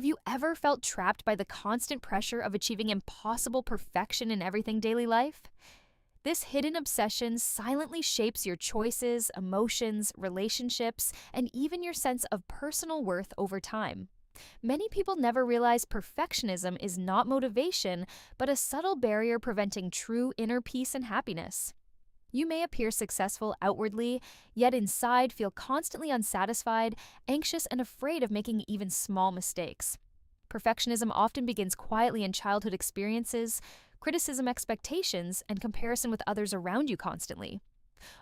Have you ever felt trapped by the constant pressure of achieving impossible perfection in everything daily life? This hidden obsession silently shapes your choices, emotions, relationships, and even your sense of personal worth over time. Many people never realize perfectionism is not motivation, but a subtle barrier preventing true inner peace and happiness. You may appear successful outwardly, yet inside feel constantly unsatisfied, anxious, and afraid of making even small mistakes. Perfectionism often begins quietly in childhood experiences, criticism, expectations, and comparison with others around you constantly.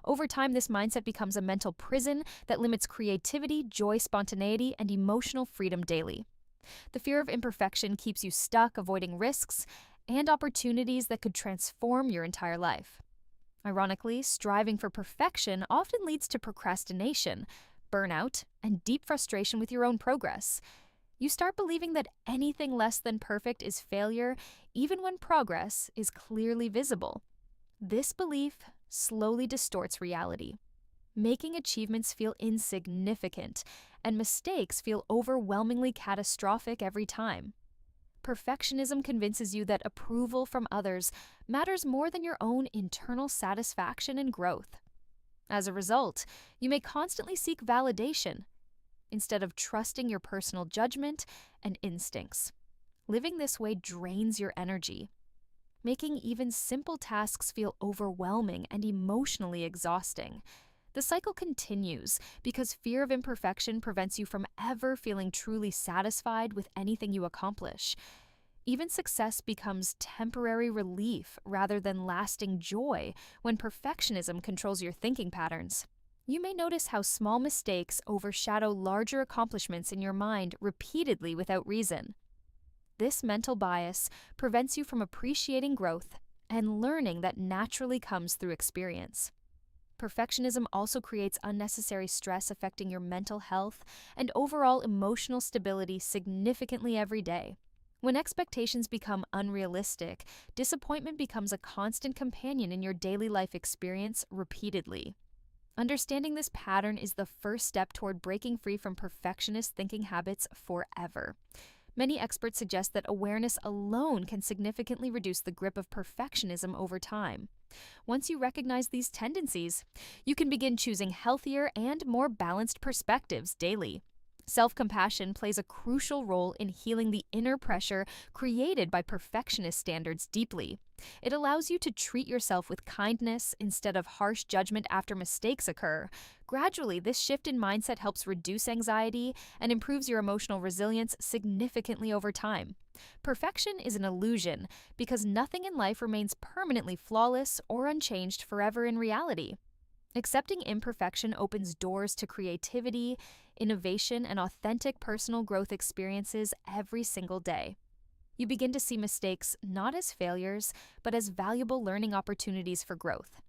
Over time, this mindset becomes a mental prison that limits creativity, joy, spontaneity, and emotional freedom daily. The fear of imperfection keeps you stuck, avoiding risks and opportunities that could transform your entire life. Ironically, striving for perfection often leads to procrastination, burnout, and deep frustration with your own progress. You start believing that anything less than perfect is failure, even when progress is clearly visible. This belief slowly distorts reality, making achievements feel insignificant and mistakes feel overwhelmingly catastrophic every time. Perfectionism convinces you that approval from others matters more than your own internal satisfaction and growth. As a result, you may constantly seek validation instead of trusting your personal judgment and instincts. Living this way drains your energy, making even simple tasks feel overwhelming and emotionally exhausting. The cycle continues because fear of imperfection prevents you from ever feeling truly satisfied with anything you accomplish. Even success becomes temporary relief rather than lasting joy when perfectionism controls your thinking patterns. You may notice how small mistakes overshadow larger accomplishments in your mind repeatedly without reason. This mental bias prevents you from appreciating growth and learning that naturally comes through experience. Perfectionism also creates unnecessary stress affecting your mental health and overall emotional stability significantly every day. When expectations become unrealistic, disappointment becomes a constant companion in your daily life experience repeatedly. Understanding this pattern is the first step toward breaking free from perfectionist thinking habits forever. Many experts suggest that awareness alone can significantly reduce the grip of perfectionism over time. Once you recognize these tendencies, you can begin choosing healthier and more balanced perspectives daily. Self-compassion plays a crucial role in healing the inner pressure created by perfectionist standards deeply. It allows you to treat yourself with kindness instead of harsh judgment after mistakes occur. Gradually, this shift in mindset helps reduce anxiety and improves your emotional resilience significantly over time. Perfection is an illusion because nothing in life remains permanently flawless or unchanged forever in reality. Accepting imperfection opens doors to creativity, innovation, and authentic personal growth experiences every single day. You begin to see mistakes not as failures, but as valuable learning opportunities for growth.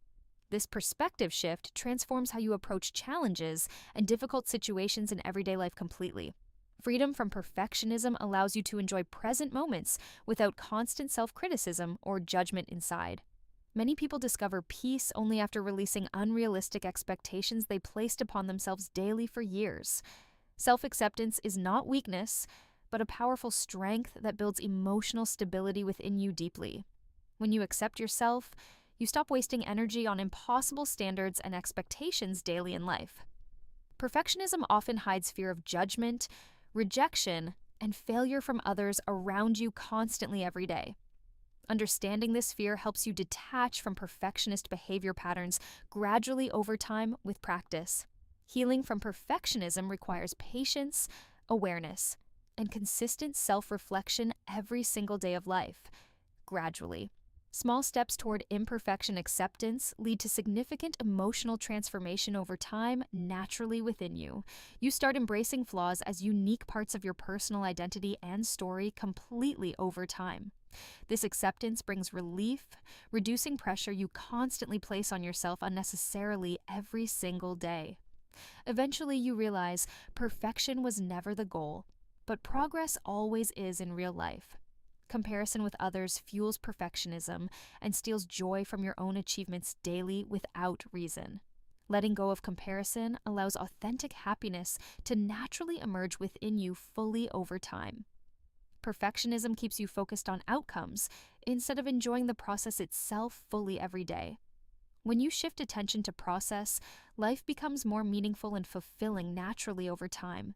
This perspective shift transforms how you approach challenges and difficult situations in everyday life completely. Freedom from perfectionism allows you to enjoy present moments without constant self-criticism or judgment inside. Many people discover peace only after releasing unrealistic expectations they placed upon themselves daily for years. Self-acceptance is not weakness, but a powerful strength that builds emotional stability within you deeply. When you accept yourself, you stop wasting energy on impossible standards and expectations daily in life. Perfectionism often hides fear of judgment, rejection, and failure from others around you constantly every day. Understanding this fear helps you detach from perfectionist behavior patterns gradually over time with practice. Healing from perfectionism requires patience, awareness, and consistent self-reflection every single day of life. Gradually, small steps toward imperfection acceptance lead to significant emotional transformation over time naturally within you. You start embracing flaws as unique parts of your personal identity and story completely over time. This acceptance brings relief, reducing pressure you constantly place on yourself unnecessarily every single day. Eventually, you realize perfection was never the goal, but progress always is in real life. Comparison with others fuels perfectionism and steals joy from your own achievements daily without reason. Letting go of comparison allows authentic happiness to naturally emerge within you fully over time. Perfectionism keeps you focused on outcomes instead of enjoying the process itself fully every day. When you shift attention to process, life becomes more meaningful and fulfilling naturally over time.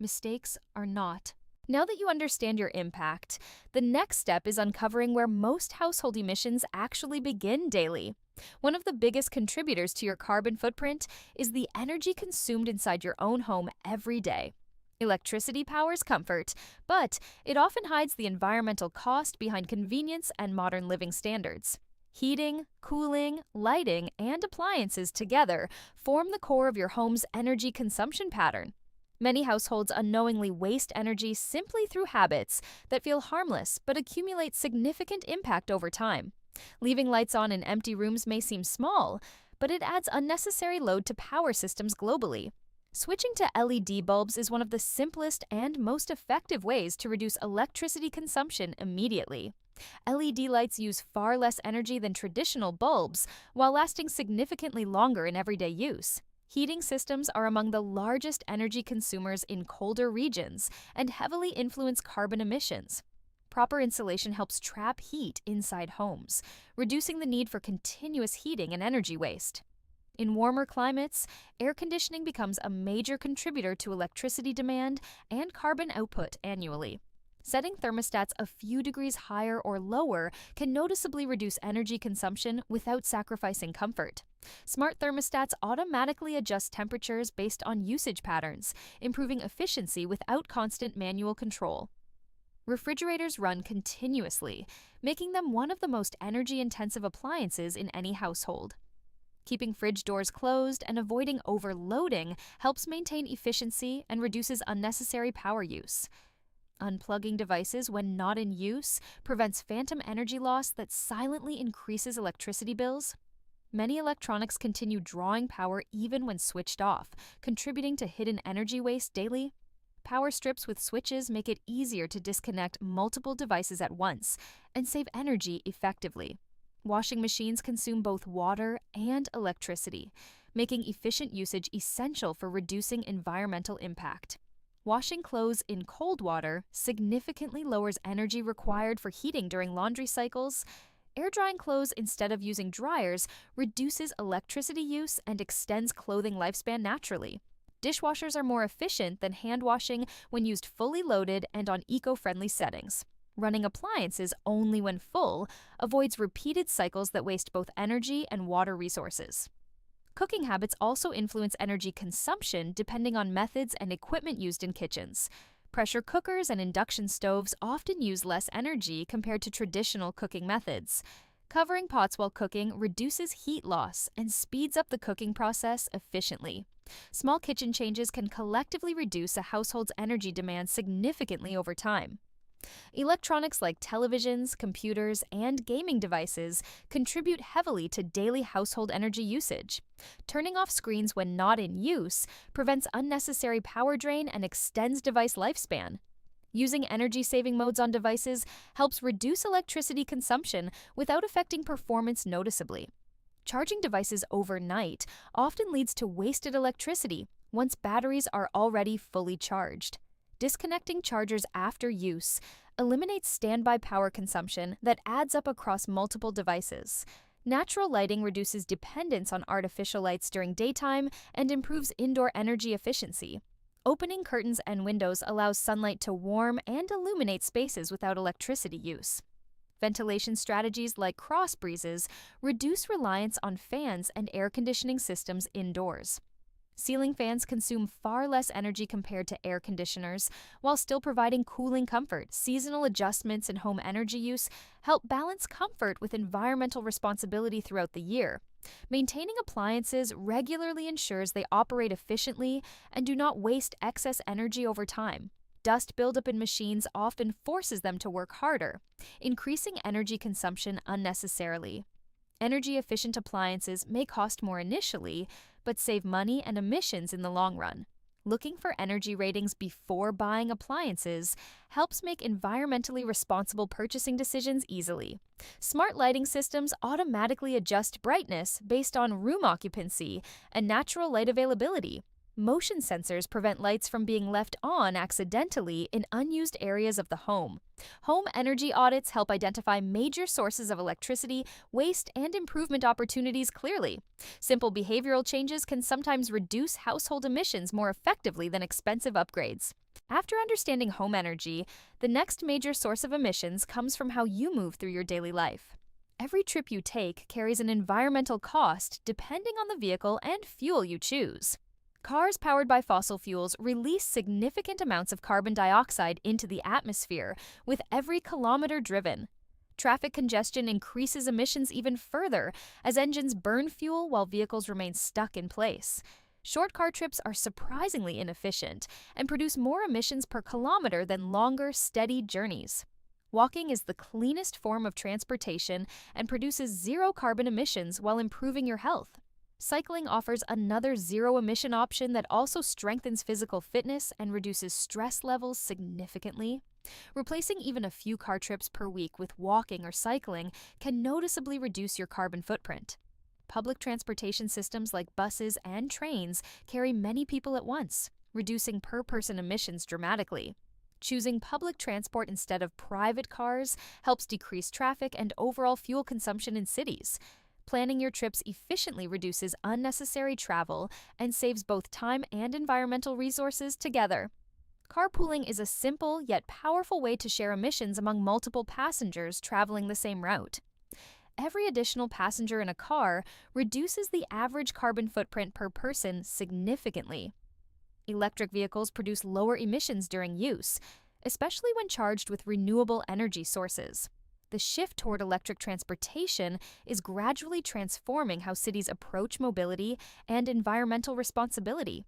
Mistakes are not. Now that you understand your impact, the next step is uncovering where most household emissions actually begin daily. One of the biggest contributors to your carbon footprint is the energy consumed inside your own home every day. Electricity powers comfort, but it often hides the environmental cost behind convenience and modern living standards. Heating, cooling, lighting, and appliances together form the core of your home's energy consumption pattern. Many households unknowingly waste energy simply through habits that feel harmless but accumulate significant impact over time. Leaving lights on in empty rooms may seem small, but it adds unnecessary load to power systems globally. Switching to LED bulbs is one of the simplest and most effective ways to reduce electricity consumption immediately. LED lights use far less energy than traditional bulbs, while lasting significantly longer in everyday use. Heating systems are among the largest energy consumers in colder regions and heavily influence carbon emissions. Proper insulation helps trap heat inside homes, reducing the need for continuous heating and energy waste. In warmer climates, air conditioning becomes a major contributor to electricity demand and carbon output annually. Setting thermostats a few degrees higher or lower can noticeably reduce energy consumption without sacrificing comfort. Smart thermostats automatically adjust temperatures based on usage patterns, improving efficiency without constant manual control. Refrigerators run continuously, making them one of the most energy-intensive appliances in any household. Keeping fridge doors closed and avoiding overloading helps maintain efficiency and reduces unnecessary power use. Unplugging devices when not in use prevents phantom energy loss that silently increases electricity bills. Many electronics continue drawing power even when switched off, contributing to hidden energy waste daily. Power strips with switches make it easier to disconnect multiple devices at once and save energy effectively. Washing machines consume both water and electricity, making efficient usage essential for reducing environmental impact. Washing clothes in cold water significantly lowers energy required for heating during laundry cycles. Air drying clothes instead of using dryers reduces electricity use and extends clothing lifespan naturally. Dishwashers are more efficient than hand washing when used fully loaded and on eco-friendly settings. Running appliances only when full avoids repeated cycles that waste both energy and water resources. Cooking habits also influence energy consumption depending on methods and equipment used in kitchens. Pressure cookers and induction stoves often use less energy compared to traditional cooking methods. Covering pots while cooking reduces heat loss and speeds up the cooking process efficiently. Small kitchen changes can collectively reduce a household's energy demand significantly over time. Electronics like televisions, computers, and gaming devices contribute heavily to daily household energy usage. Turning off screens when not in use prevents unnecessary power drain and extends device lifespan. Using energy-saving modes on devices helps reduce electricity consumption without affecting performance noticeably. Charging devices overnight often leads to wasted electricity once batteries are already fully charged. Disconnecting chargers after use eliminates standby power consumption that adds up across multiple devices. Natural lighting reduces dependence on artificial lights during daytime and improves indoor energy efficiency. Opening curtains and windows allows sunlight to warm and illuminate spaces without electricity use. Ventilation strategies like cross breezes reduce reliance on fans and air conditioning systems indoors. Ceiling fans consume far less energy compared to air conditioners, while still providing cooling comfort. Seasonal adjustments in home energy use help balance comfort with environmental responsibility throughout the year. Maintaining appliances regularly ensures they operate efficiently and do not waste excess energy over time. Dust buildup in machines often forces them to work harder, increasing energy consumption unnecessarily. Energy-efficient appliances may cost more initially, but save money and emissions in the long run. Looking for energy ratings before buying appliances helps make environmentally responsible purchasing decisions easily. Smart lighting systems automatically adjust brightness based on room occupancy and natural light availability. Motion sensors prevent lights from being left on accidentally in unused areas of the home. Home energy audits help identify major sources of electricity, waste, and improvement opportunities clearly. Simple behavioral changes can sometimes reduce household emissions more effectively than expensive upgrades. After understanding home energy, the next major source of emissions comes from how you move through your daily life. Every trip you take carries an environmental cost depending on the vehicle and fuel you choose. Cars powered by fossil fuels release significant amounts of carbon dioxide into the atmosphere with every kilometer driven. Traffic congestion increases emissions even further as engines burn fuel while vehicles remain stuck in place. Short car trips are surprisingly inefficient and produce more emissions per kilometer than longer, steady journeys. Walking is the cleanest form of transportation and produces zero carbon emissions while improving your health. Cycling offers another zero-emission option that also strengthens physical fitness and reduces stress levels significantly. Replacing even a few car trips per week with walking or cycling can noticeably reduce your carbon footprint. Public transportation systems like buses and trains carry many people at once, reducing per-person emissions dramatically. Choosing public transport instead of private cars helps decrease traffic and overall fuel consumption in cities. Planning your trips efficiently reduces unnecessary travel and saves both time and environmental resources together. Carpooling is a simple yet powerful way to share emissions among multiple passengers traveling the same route. Every additional passenger in a car reduces the average carbon footprint per person significantly. Electric vehicles produce lower emissions during use, especially when charged with renewable energy sources. The shift toward electric transportation is gradually transforming how cities approach mobility and environmental responsibility.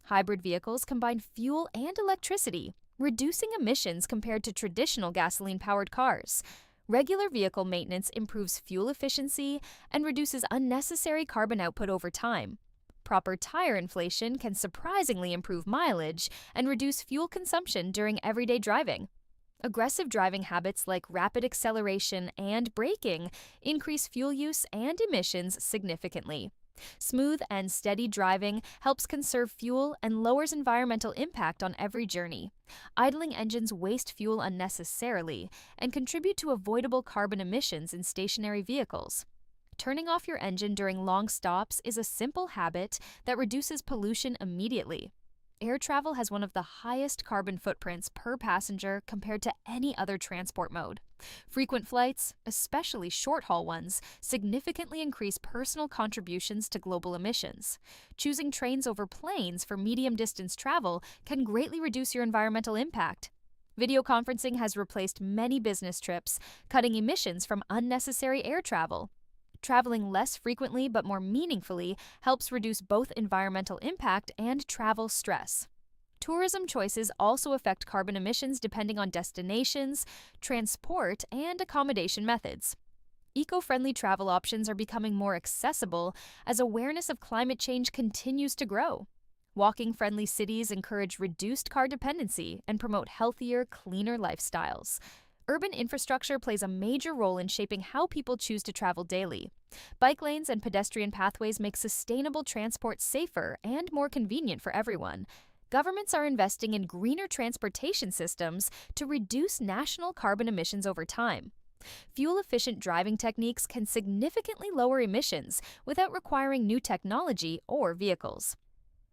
Hybrid vehicles combine fuel and electricity, reducing emissions compared to traditional gasoline-powered cars. Regular vehicle maintenance improves fuel efficiency and reduces unnecessary carbon output over time. Proper tire inflation can surprisingly improve mileage and reduce fuel consumption during everyday driving. Aggressive driving habits like rapid acceleration and braking increase fuel use and emissions significantly. Smooth and steady driving helps conserve fuel and lowers environmental impact on every journey. Idling engines waste fuel unnecessarily and contribute to avoidable carbon emissions in stationary vehicles. Turning off your engine during long stops is a simple habit that reduces pollution immediately. Air travel has one of the highest carbon footprints per passenger compared to any other transport mode. Frequent flights, especially short-haul ones, significantly increase personal contributions to global emissions. Choosing trains over planes for medium-distance travel can greatly reduce your environmental impact. Video conferencing has replaced many business trips, cutting emissions from unnecessary air travel. Traveling less frequently but more meaningfully helps reduce both environmental impact and travel stress. Tourism choices also affect carbon emissions depending on destinations, transport, and accommodation methods. Eco-friendly travel options are becoming more accessible as awareness of climate change continues to grow. Walking-friendly cities encourage reduced car dependency and promote healthier, cleaner lifestyles. Urban infrastructure plays a major role in shaping how people choose to travel daily. Bike lanes and pedestrian pathways make sustainable transport safer and more convenient for everyone. Governments are investing in greener transportation systems to reduce national carbon emissions over time. Fuel-efficient driving techniques can significantly lower emissions without requiring new technology or vehicles.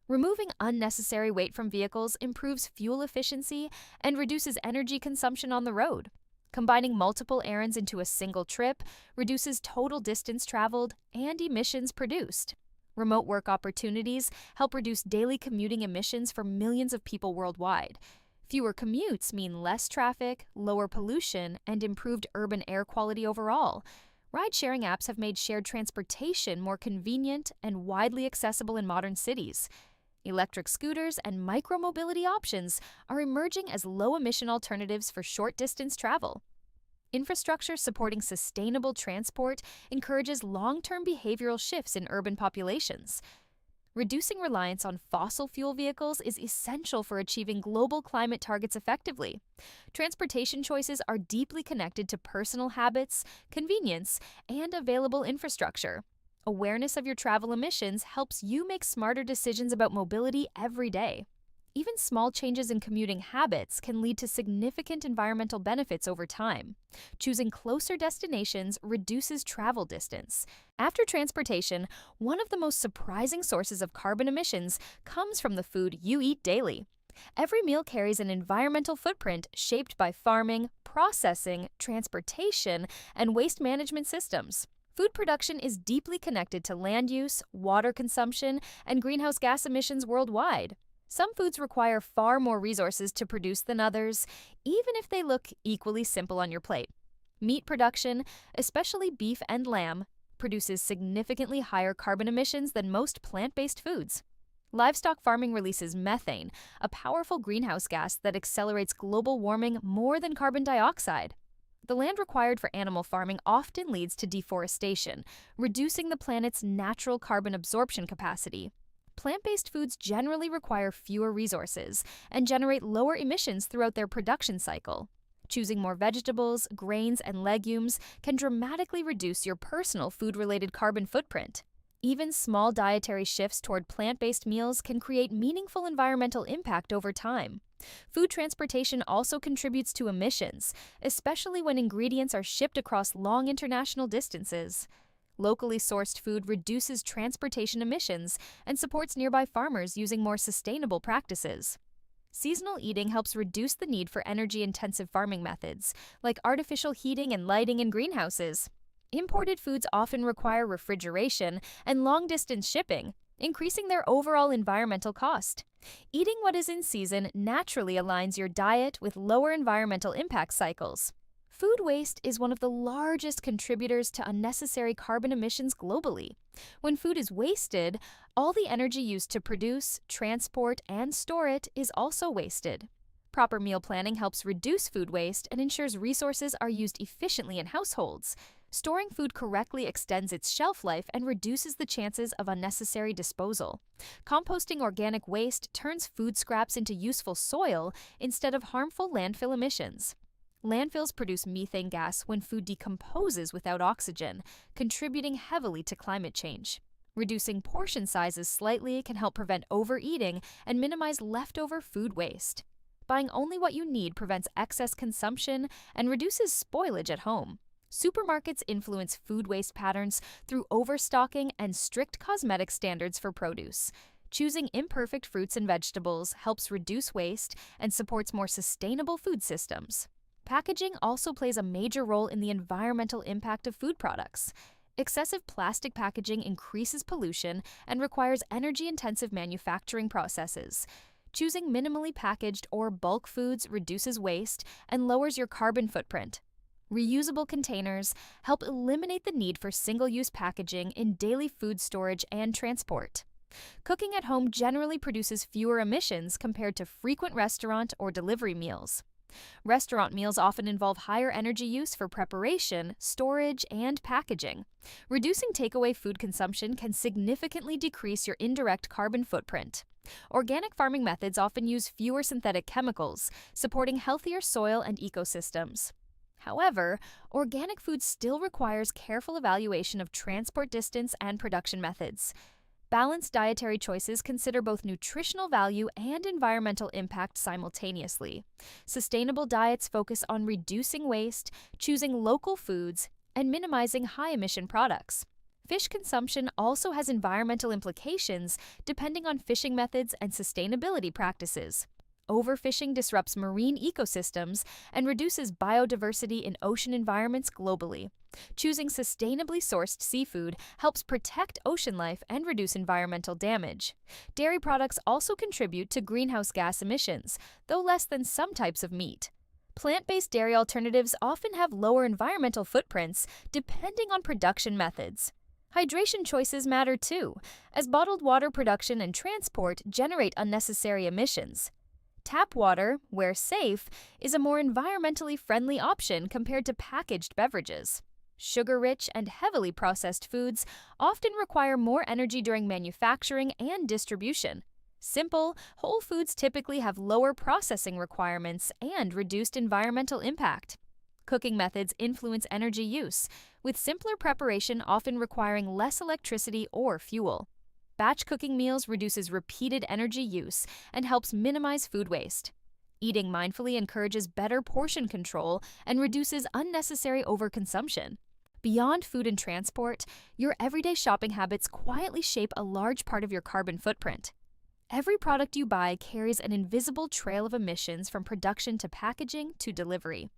Removing unnecessary weight from vehicles improves fuel efficiency and reduces energy consumption on the road. Combining multiple errands into a single trip reduces total distance traveled and emissions produced. Remote work opportunities help reduce daily commuting emissions for millions of people worldwide. Fewer commutes mean less traffic, lower pollution, and improved urban air quality overall. Ride-sharing apps have made shared transportation more convenient and widely accessible in modern cities. Electric scooters and micromobility options are emerging as low-emission alternatives for short-distance travel. Infrastructure supporting sustainable transport encourages long-term behavioral shifts in urban populations. Reducing reliance on fossil fuel vehicles is essential for achieving global climate targets effectively. Transportation choices are deeply connected to personal habits, convenience, and available infrastructure. Awareness of your travel emissions helps you make smarter decisions about mobility every day. Even small changes in commuting habits can lead to significant environmental benefits over time. Choosing closer destinations reduces travel distance. After transportation, one of the most surprising sources of carbon emissions comes from the food you eat daily. Every meal carries an environmental footprint shaped by farming, processing, transportation, and waste management systems. Food production is deeply connected to land use, water consumption, and greenhouse gas emissions worldwide. Some foods require far more resources to produce than others, even if they look equally simple on your plate. Meat production, especially beef and lamb, produces significantly higher carbon emissions than most plant-based foods. Livestock farming releases methane, a powerful greenhouse gas that accelerates global warming more than carbon dioxide. The land required for animal farming often leads to deforestation, reducing the planet's natural carbon absorption capacity. Plant-based foods generally require fewer resources and generate lower emissions throughout their production cycle. Choosing more vegetables, grains, and legumes can dramatically reduce your personal food-related carbon footprint. Even small dietary shifts toward plant-based meals can create meaningful environmental impact over time. Food transportation also contributes to emissions, especially when ingredients are shipped across long international distances. Locally sourced food reduces transportation emissions and supports nearby farmers using more sustainable practices. Seasonal eating helps reduce the need for energy-intensive farming methods, like artificial heating and lighting in greenhouses. Imported foods often require refrigeration and long-distance shipping, increasing their overall environmental cost. Eating what is in season naturally aligns your diet with lower environmental impact cycles. Food waste is one of the largest contributors to unnecessary carbon emissions globally. When food is wasted, all the energy used to produce, transport, and store it is also wasted. Proper meal planning helps reduce food waste and ensures resources are used efficiently in households. Storing food correctly extends its shelf life and reduces the chances of unnecessary disposal. Composting organic waste turns food scraps into useful soil instead of harmful landfill emissions. Landfills produce methane gas when food decomposes without oxygen, contributing heavily to climate change. Reducing portion sizes slightly can help prevent overeating and minimize leftover food waste. Buying only what you need prevents excess consumption and reduces spoilage at home. Supermarkets influence food waste patterns through overstocking and strict cosmetic standards for produce. Choosing imperfect fruits and vegetables helps reduce waste and supports more sustainable food systems. Packaging also plays a major role in the environmental impact of food products. Excessive plastic packaging increases pollution and requires energy-intensive manufacturing processes. Choosing minimally packaged or bulk foods reduces waste and lowers your carbon footprint. Reusable containers help eliminate the need for single-use packaging in daily food storage and transport. Cooking at home generally produces fewer emissions compared to frequent restaurant or delivery meals. Restaurant meals often involve higher energy use for preparation, storage, and packaging. Reducing takeaway food consumption can significantly decrease your indirect carbon footprint. Organic farming methods often use fewer synthetic chemicals, supporting healthier soil and ecosystems. However, organic food still requires careful evaluation of transport distance and production methods. Balanced dietary choices consider both nutritional value and environmental impact simultaneously. Sustainable diets focus on reducing waste, choosing local foods, and minimizing high-emission products. Fish consumption also has environmental implications depending on fishing methods and sustainability practices. Overfishing disrupts marine ecosystems and reduces biodiversity in ocean environments globally. Choosing sustainably sourced seafood helps protect ocean life and reduce environmental damage. Dairy products also contribute to greenhouse gas emissions, though less than some types of meat. Plant-based dairy alternatives often have lower environmental footprints depending on production methods. Hydration choices matter too, as bottled water production and transport generate unnecessary emissions. Tap water, where safe, is a more environmentally friendly option compared to packaged beverages. Sugar-rich and heavily processed foods often require more energy during manufacturing and distribution. Simple, whole foods typically have lower processing requirements and reduced environmental impact. Cooking methods influence energy use, with simpler preparation often requiring less electricity or fuel. Batch cooking meals reduces repeated energy use and helps minimize food waste. Eating mindfully encourages better portion control and reduces unnecessary overconsumption. Beyond food and transport, your everyday shopping habits quietly shape a large part of your carbon footprint. Every product you buy carries an invisible trail of emissions from production to packaging to delivery.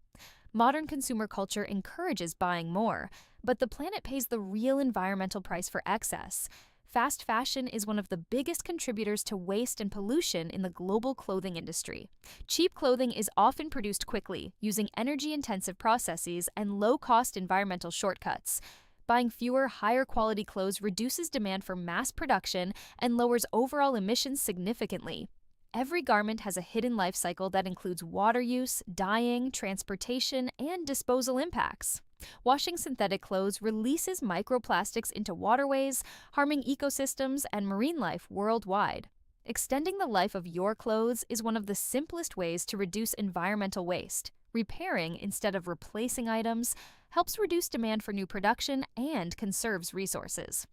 Modern consumer culture encourages buying more, but the planet pays the real environmental price for excess. Fast fashion is one of the biggest contributors to waste and pollution in the global clothing industry. Cheap clothing is often produced quickly, using energy-intensive processes and low-cost environmental shortcuts. Buying fewer, higher-quality clothes reduces demand for mass production and lowers overall emissions significantly. Every garment has a hidden life cycle that includes water use, dyeing, transportation, and disposal impacts. Washing synthetic clothes releases microplastics into waterways, harming ecosystems and marine life worldwide. Extending the life of your clothes is one of the simplest ways to reduce environmental waste. Repairing instead of replacing items helps reduce demand for new production and conserves resources.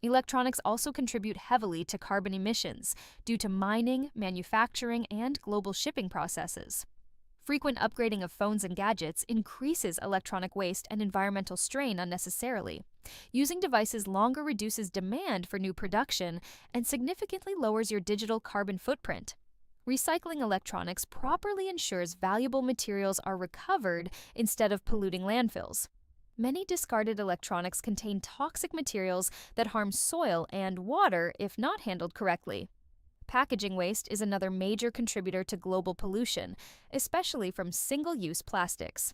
Electronics also contribute heavily to carbon emissions due to mining, manufacturing, and global shipping processes. Frequent upgrading of phones and gadgets increases electronic waste and environmental strain unnecessarily. Using devices longer reduces demand for new production and significantly lowers your digital carbon footprint. Recycling electronics properly ensures valuable materials are recovered instead of polluting landfills. Many discarded electronics contain toxic materials that harm soil and water if not handled correctly. Packaging waste is another major contributor to global pollution, especially from single-use plastics.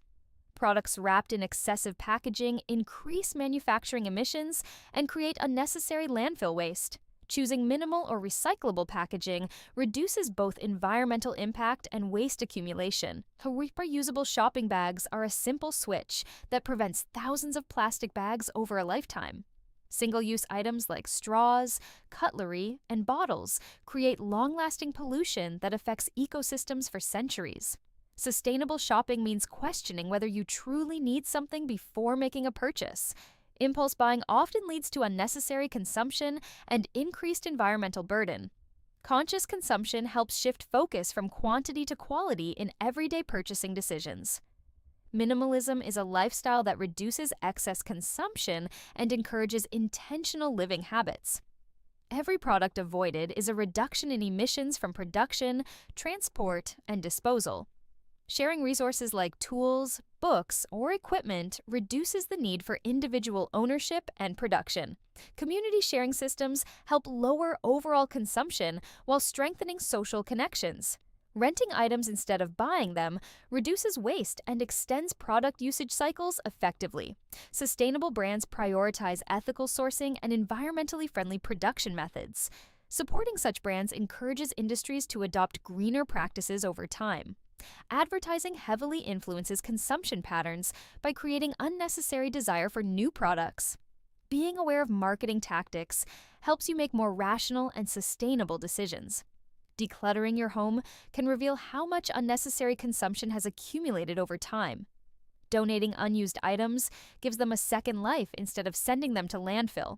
Products wrapped in excessive packaging increase manufacturing emissions and create unnecessary landfill waste. Choosing minimal or recyclable packaging reduces both environmental impact and waste accumulation. Reusable shopping bags are a simple switch that prevents thousands of plastic bags over a lifetime. Single-use items like straws, cutlery, and bottles create long-lasting pollution that affects ecosystems for centuries. Sustainable shopping means questioning whether you truly need something before making a purchase. Impulse buying often leads to unnecessary consumption and increased environmental burden. Conscious consumption helps shift focus from quantity to quality in everyday purchasing decisions. Minimalism is a lifestyle that reduces excess consumption and encourages intentional living habits. Every product avoided is a reduction in emissions from production, transport, and disposal. Sharing resources like tools, books, or equipment reduces the need for individual ownership and production. Community sharing systems help lower overall consumption while strengthening social connections. Renting items instead of buying them reduces waste and extends product usage cycles effectively. Sustainable brands prioritize ethical sourcing and environmentally friendly production methods. Supporting such brands encourages industries to adopt greener practices over time. Advertising heavily influences consumption patterns by creating unnecessary desire for new products. Being aware of marketing tactics helps you make more rational and sustainable decisions. Decluttering your home can reveal how much unnecessary consumption has accumulated over time. Donating unused items gives them a second life instead of sending them to landfill.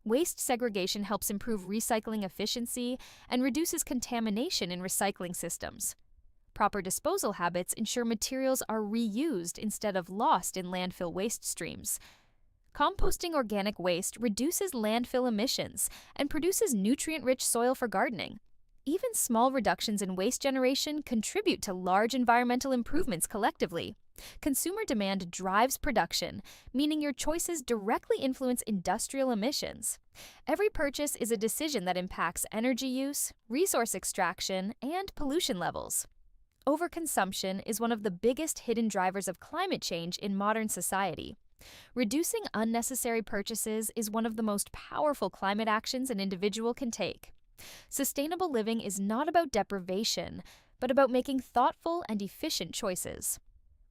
Waste segregation helps improve recycling efficiency and reduces contamination in recycling systems. Proper disposal habits ensure materials are reused instead of lost in landfill waste streams. Composting organic waste reduces landfill emissions and produces nutrient-rich soil for gardening. Even small reductions in waste generation contribute to large environmental improvements collectively. Consumer demand drives production, meaning your choices directly influence industrial emissions. Every purchase is a decision that impacts energy use, resource extraction, and pollution levels. Overconsumption is one of the biggest hidden drivers of climate change in modern society. Reducing unnecessary purchases is one of the most powerful climate actions an individual can take. Sustainable living is not about deprivation, but about making thoughtful and efficient choices.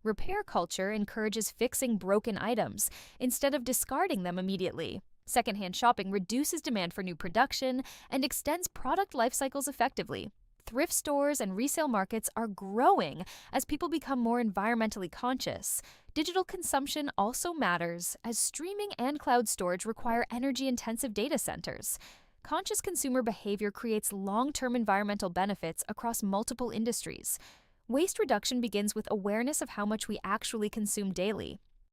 Repair culture encourages fixing broken items instead of discarding them immediately. Secondhand shopping reduces demand for new production and extends product life cycles effectively. Thrift stores and resale markets are growing as people become more environmentally conscious. Digital consumption also matters, as streaming and cloud storage require energy intensive data centers. Conscious consumer behavior creates long term environmental benefits across multiple industries. Waste reduction begins with awareness of how much we actually consume daily.